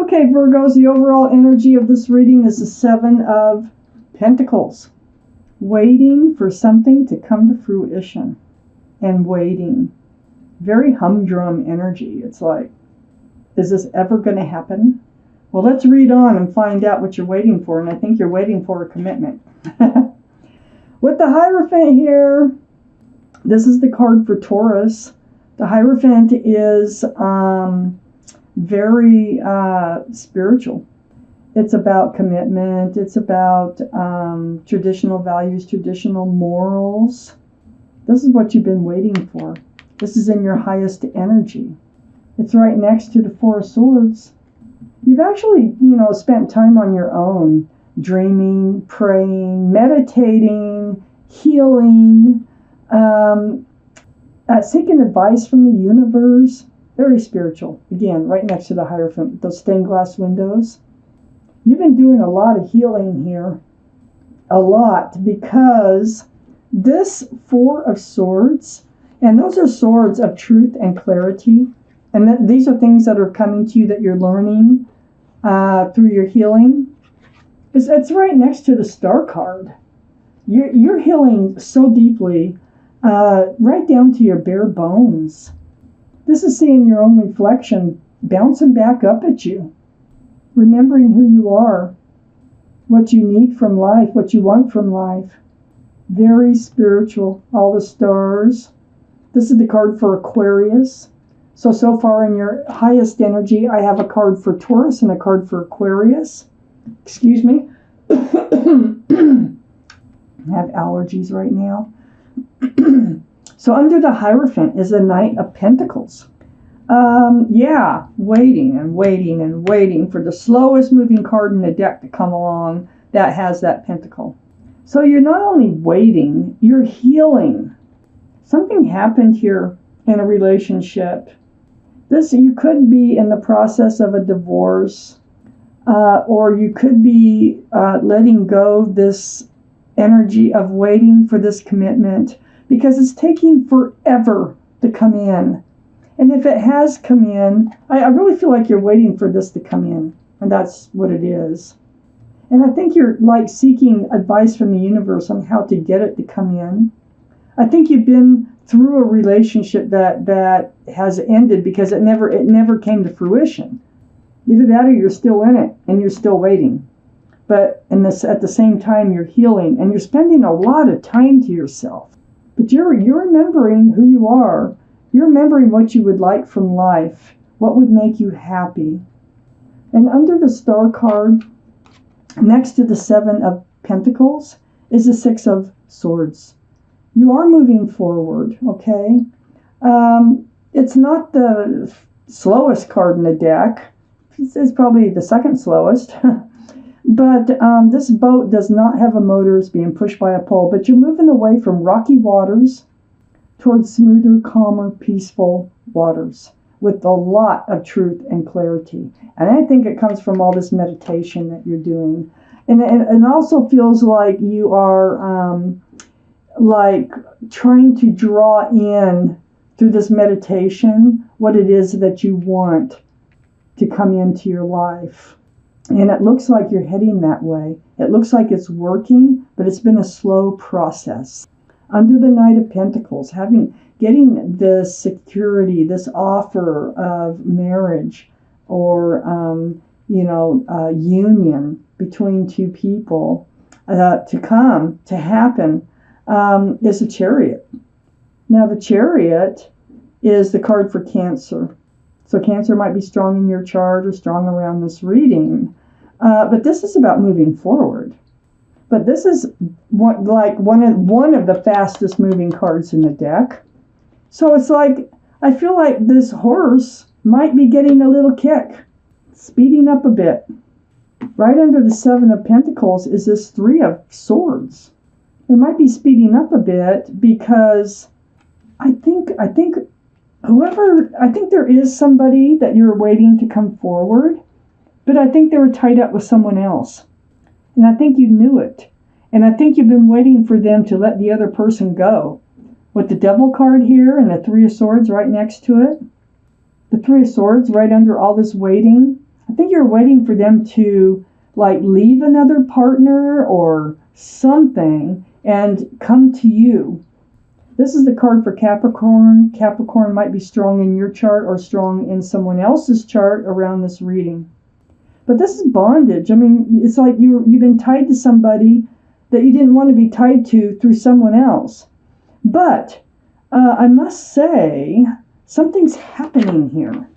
Okay, Virgos, the overall energy of this reading is the Seven of Pentacles. Waiting for something to come to fruition. And waiting. Very humdrum energy. It's like, is this ever going to happen? Well, let's read on and find out what you're waiting for. And I think you're waiting for a commitment. With the Hierophant here, this is the card for Taurus. The Hierophant is very spiritual. It's about commitment. It's about traditional values, traditional morals. This is what you've been waiting for. This is in your highest energy. It's right next to the Four of Swords. You've actually, spent time on your own, dreaming, praying, meditating, healing, seeking advice from the universe. Very spiritual. Again, right next to the Hierophant, those stained glass windows. You've been doing a lot of healing here. A lot, because this Four of Swords, and those are swords of truth and clarity. And these are things that are coming to you that you're learning through your healing. It's right next to the Star card. You're healing so deeply, right down to your bare bones. This is seeing your own reflection bouncing back up at you. Remembering who you are, what you need from life, what you want from life. Very spiritual. All the stars. This is the card for Aquarius. So far in your highest energy, I have a card for Taurus and a card for Aquarius. Excuse me. I have allergies right now. So under the Hierophant is a Knight of Pentacles. Waiting and waiting and waiting for the slowest moving card in the deck to come along that has that pentacle. So you're not only waiting, you're healing. Something happened here in a relationship. You could be in the process of a divorce, or you could be letting go of this energy of waiting for this commitment because it's taking forever to come in. And if it has come in, I really feel like you're waiting for this to come in, and that's what it is. And I think you're like seeking advice from the universe on how to get it to come in. I think you've been through a relationship that has ended because it never came to fruition. Either that or you're still in it and you're still waiting. But at the same time, you're healing and you're spending a lot of time to yourself. But you're remembering who you are. You're remembering what you would like from life, what would make you happy. And under the Star card, next to the Seven of Pentacles, is the Six of Swords. You are moving forward, okay? It's not the slowest card in the deck. It's probably the second slowest. But this boat does not have a motor. It's being pushed by a pole. But you're moving away from rocky waters towards smoother, calmer, peaceful waters with a lot of truth and clarity. And I think it comes from all this meditation that you're doing. And it also feels like you are like trying to draw in through this meditation what it is that you want to come into your life. And it looks like you're heading that way. It looks like it's working, but it's been a slow process. Under the Knight of Pentacles, getting this security, this offer of marriage or union between two people to happen is a Chariot. Now the Chariot is the card for Cancer. So Cancer might be strong in your chart or strong around this reading. But this is about moving forward. But this is one of the fastest moving cards in the deck. So it's like, I feel like this horse might be getting a little kick, speeding up a bit. Right under the Seven of Pentacles is this Three of Swords. It might be speeding up a bit because I think there is somebody that you're waiting to come forward, but I think they were tied up with someone else. And I think you knew it. And I think you've been waiting for them to let the other person go. With the Devil card here and the Three of Swords right next to it. The Three of Swords right under all this waiting. I think you're waiting for them to like leave another partner or something and come to you. This is the card for Capricorn. Capricorn might be strong in your chart or strong in someone else's chart around this reading. But this is bondage. I mean, it's like you've been tied to somebody that you didn't want to be tied to through someone else. But I must say, something's happening here.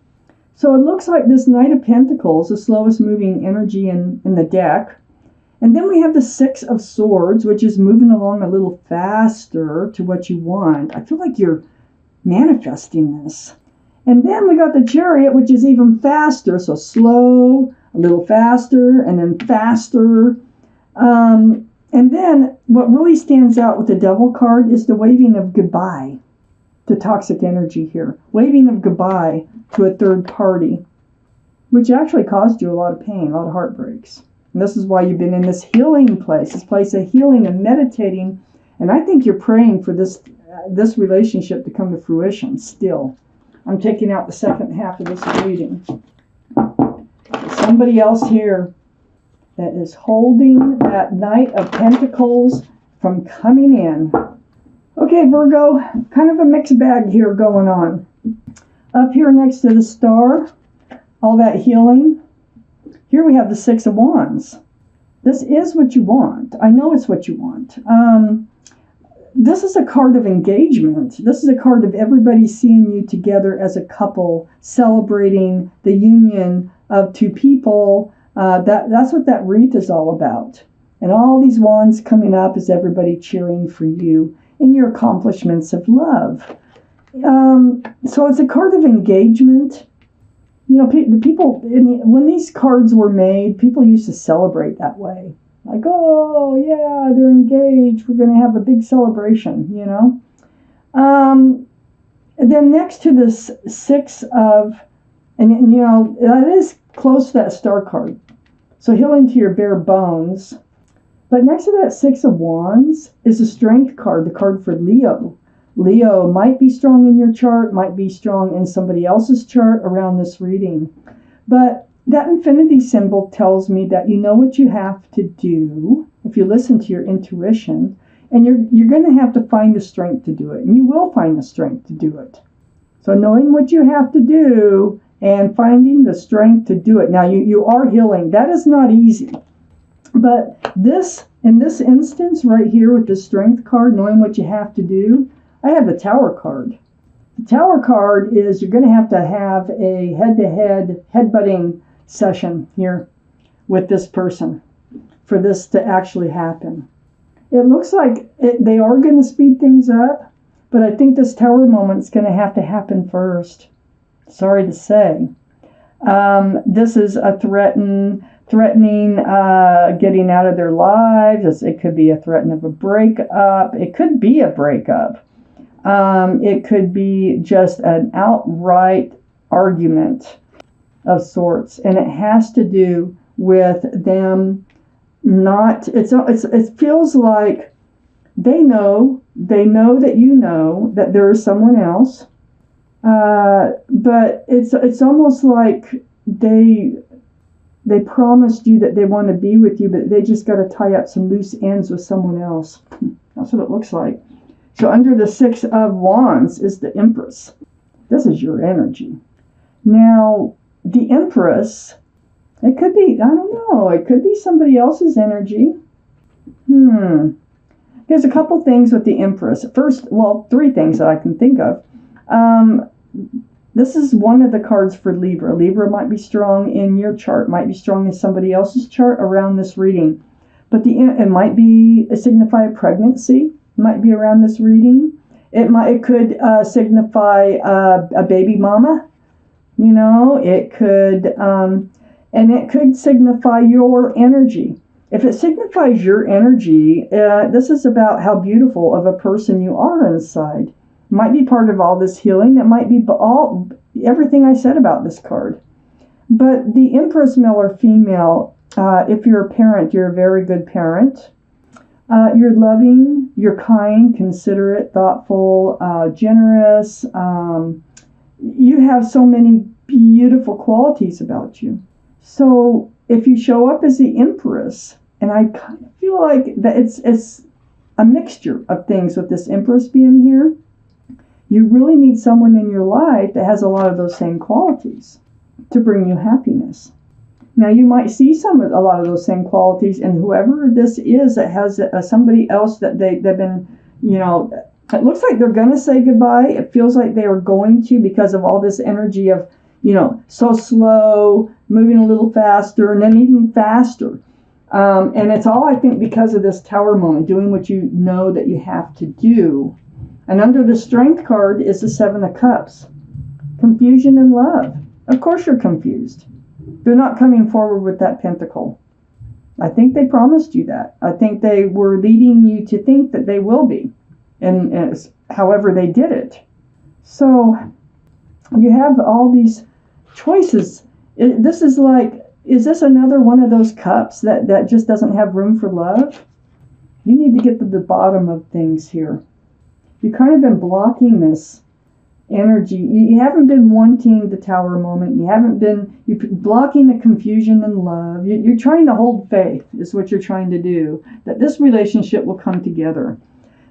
So it looks like this Knight of Pentacles, the slowest moving energy in the deck. And then we have the Six of Swords, which is moving along a little faster to what you want. I feel like you're manifesting this. And then we got the Chariot, which is even faster. So slow, a little faster, and then faster. And then what really stands out with the Devil card is the waving of goodbye to toxic energy here. Waving of goodbye to a third party, which actually caused you a lot of pain, a lot of heartbreaks. And this is why you've been in this healing place, this place of healing and meditating. And I think you're praying for this relationship to come to fruition still. I'm taking out the second half of this reading. There's somebody else here that is holding that Knight of Pentacles from coming in. Okay, Virgo, kind of a mixed bag here going on. Up here next to the star, all that healing. Here we have the Six of Wands. This is what you want. I know it's what you want. This is a card of engagement. This is a card of everybody seeing you together as a couple, celebrating the union of two people. That's what that wreath is all about. And all these wands coming up is everybody cheering for you in your accomplishments of love. So it's a card of engagement. You know, the people, when these cards were made, people used to celebrate that way. Like, oh, yeah, they're engaged. We're going to have a big celebration, you know. And then next to this Six of, and you know, that is close to that Star card. So healing to your bare bones. But next to that Six of Wands is a Strength card, the card for Leo. Leo might be strong in your chart, might be strong in somebody else's chart around this reading. But that infinity symbol tells me that you know what you have to do if you listen to your intuition, and you're going to have to find the strength to do it, and you will find the strength to do it. So knowing what you have to do and finding the strength to do it. Now, you are healing. That is not easy. But in this instance right here with the Strength card, knowing what you have to do, I have the Tower card. The Tower card is you're going to have a head-to-head, headbutting session here with this person for this to actually happen. It looks like they are going to speed things up, but I think this Tower moment is going to have to happen first. Sorry to say. This is a threatening getting out of their lives. It could be a threat of a breakup. It could be a breakup. It could be just an outright argument of sorts, and it has to do with them not. It feels like they know that you know that there is someone else, but it's almost like they promised you that they want to be with you, but they just got to tie up some loose ends with someone else. That's what it looks like. So under the Six of Wands is the Empress. This is your energy. Now, the Empress, it could be, I don't know, it could be somebody else's energy. There's a couple things with the Empress. First, well, three things that I can think of. This is one of the cards for Libra. Libra might be strong in your chart, might be strong in somebody else's chart around this reading. But it might be signify a pregnancy, might be around this reading. It could signify a baby mama. You know, it could, and it could signify your energy. If it signifies your energy, this is about how beautiful of a person you are inside. Might be part of all this healing. It might be everything I said about this card. But the Empress, male or female, if you're a parent, you're a very good parent. You're loving, you're kind, considerate, thoughtful, generous. You have so many beautiful qualities about you. So if you show up as the Empress, and I kind of feel like that it's a mixture of things with this Empress being here, you really need someone in your life that has a lot of those same qualities to bring you happiness. Now you might see a lot of those same qualities in whoever this is that has somebody else that they've been, it looks like they're going to say goodbye. It feels like they are going to, because of all this energy of, so slow, moving a little faster, and then even faster. And it's all, I think, because of this Tower moment, doing what you know that you have to do. And under the Strength card is the Seven of Cups. Confusion and love. Of course you're confused. They're not coming forward with that pentacle. I think they promised you that. I think they were leading you to think that they will be. And however they did it. So you have all these choices. This is like, is this another one of those cups that just doesn't have room for love? You need to get to the bottom of things here. You've kind of been blocking this energy. You haven't been wanting the Tower moment. You're blocking the confusion and love. You're trying to hold faith, is what you're trying to do, that this relationship will come together.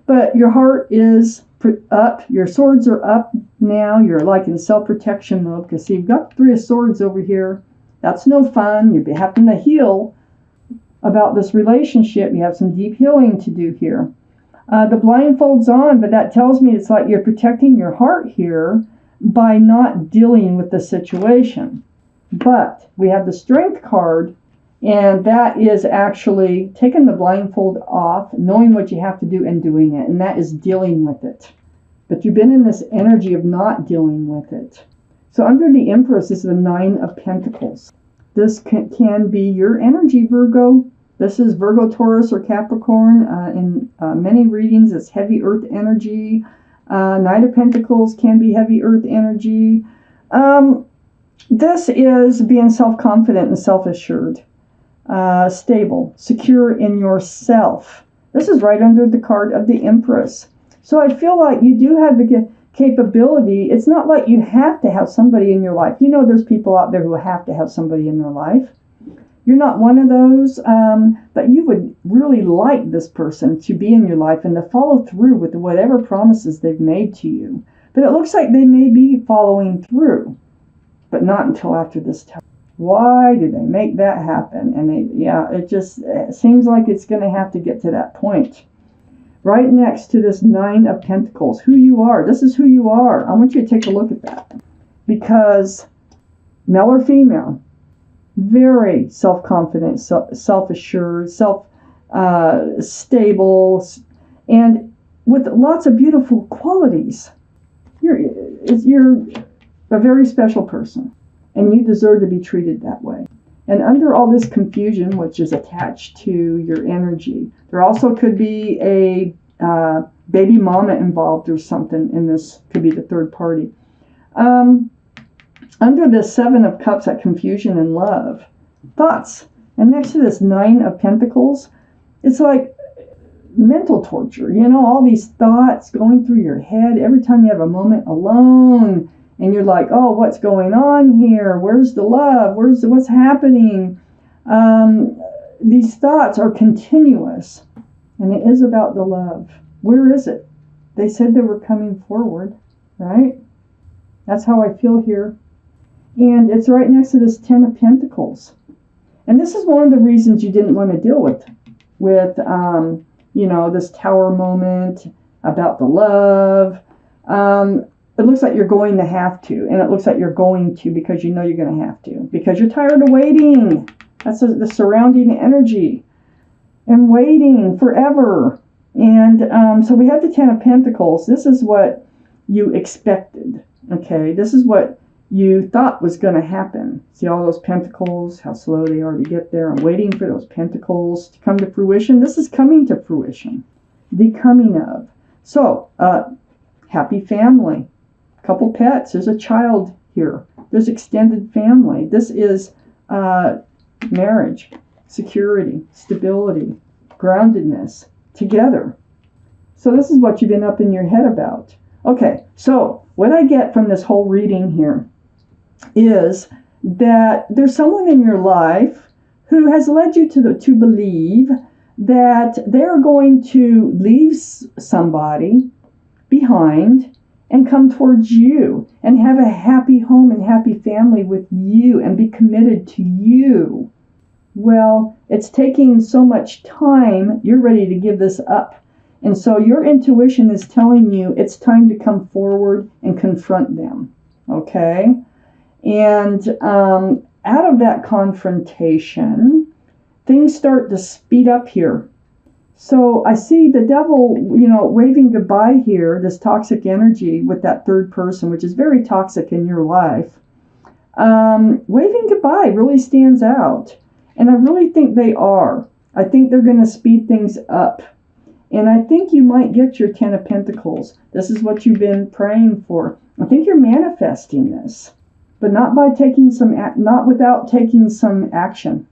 But your heart is up. Your swords are up now. You're like in self-protection mode, because see, you've got Three of Swords over here. That's no fun. You're having to heal about this relationship. You have some deep healing to do here. The blindfold's on, but that tells me it's like you're protecting your heart here by not dealing with the situation. But we have the Strength card, and that is actually taking the blindfold off, knowing what you have to do and doing it, and that is dealing with it. But you've been in this energy of not dealing with it. So under the Empress is the Nine of Pentacles. This can be your energy, Virgo. This is Virgo, Taurus, or Capricorn. In many readings, it's heavy earth energy. Knight of Pentacles can be heavy earth energy. This is being self-confident and self-assured. Stable, secure in yourself. This is right under the card of the Empress. So I feel like you do have the capability. It's not like you have to have somebody in your life. There's people out there who have to have somebody in their life. You're not one of those, but you would really like this person to be in your life and to follow through with whatever promises they've made to you. But it looks like they may be following through, but not until after this time. Why did they make that happen? And it seems like it's going to have to get to that point. Right next to this Nine of Pentacles, who you are. This is who you are. I want you to take a look at that. Because male or female, very self-confident, self-assured, stable, and with lots of beautiful qualities. You're a very special person, and you deserve to be treated that way. And under all this confusion, which is attached to your energy, there also could be a baby mama involved or something in this. Could be the third party. Under this Seven of Cups, that confusion and love, thoughts. And next to this Nine of Pentacles, it's like mental torture. All these thoughts going through your head every time you have a moment alone. And you're like, oh, what's going on here? Where's the love? What's happening? These thoughts are continuous. And it is about the love. Where is it? They said they were coming forward, right? That's how I feel here. And it's right next to this Ten of Pentacles. And this is one of the reasons you didn't want to deal with this Tower moment about the love. It looks like you're going to have to, and it looks like you're going to because you know you're going to have to, because you're tired of waiting. That's the surrounding energy, and waiting forever. And so we have the Ten of Pentacles. This is what you expected, okay? This is what you thought was going to happen. See all those pentacles, how slow they are to get there. I'm waiting for those pentacles to come to fruition. This is coming to fruition, the coming of. So, happy family. Couple pets. There's a child here. There's extended family. This is marriage, security, stability, groundedness, together. So this is what you've been up in your head about. Okay, so what I get from this whole reading here is that there's someone in your life who has led you to believe that they're going to leave somebody behind and come towards you and have a happy home and happy family with you and be committed to you. Well, it's taking so much time, you're ready to give this up. And so your intuition is telling you it's time to come forward and confront them. Okay? And out of that confrontation, things start to speed up here. So I see the devil, waving goodbye here, this toxic energy with that third person, which is very toxic in your life. Waving goodbye really stands out. And I really think they are. I think they're going to speed things up. And I think you might get your 10 of Pentacles. This is what you've been praying for. I think you're manifesting this, but not without taking some action.